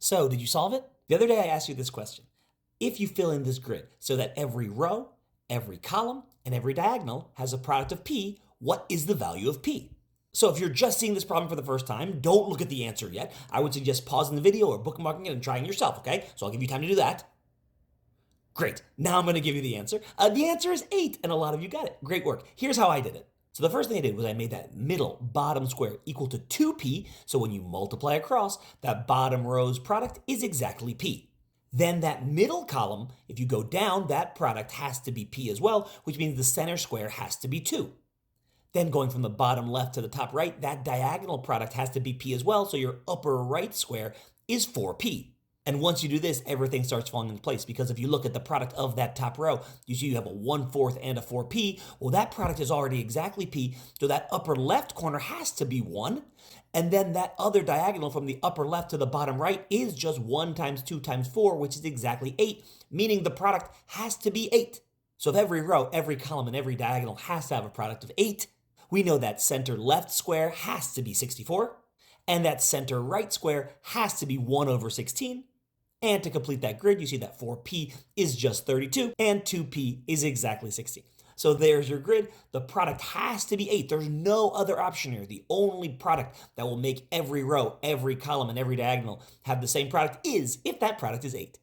So, did you solve it? The other day I asked you this question. If you fill in this grid so that every row, every column, and every diagonal has a product of p, what is the value of p? So if you're just seeing this problem for the first time, don't look at the answer yet. I would suggest pausing the video or bookmarking it and trying yourself, okay? So I'll give you time to do that. Great. Now I'm going to give you the answer. The answer is 8, and a lot of you got it. Great work. Here's how I did it. So the first thing I did was I made that middle bottom square equal to 2p, so when you multiply across, that bottom row's product is exactly p. Then that middle column, if you go down, that product has to be p as well, which means the center square has to be 2. Then going from the bottom left to the top right, that diagonal product has to be p as well, so your upper right square is 4p. And once you do this, everything starts falling into place, because if you look at the product of that top row, you see you have a 1/4 and a 4p. Well, that product is already exactly p, so that upper left corner has to be 1. And then that other diagonal from the upper left to the bottom right is just 1 times 2 times 4, which is exactly 8, meaning the product has to be 8. So if every row, every column, and every diagonal has to have a product of 8, we know that center left square has to be 64, and that center right square has to be 1/16. And to complete that grid, you see that 4p is just 32, and 2p is exactly 16. So there's your grid. The product has to be 8. There's no other option here. The only product that will make every row, every column, and every diagonal have the same product is if that product is 8.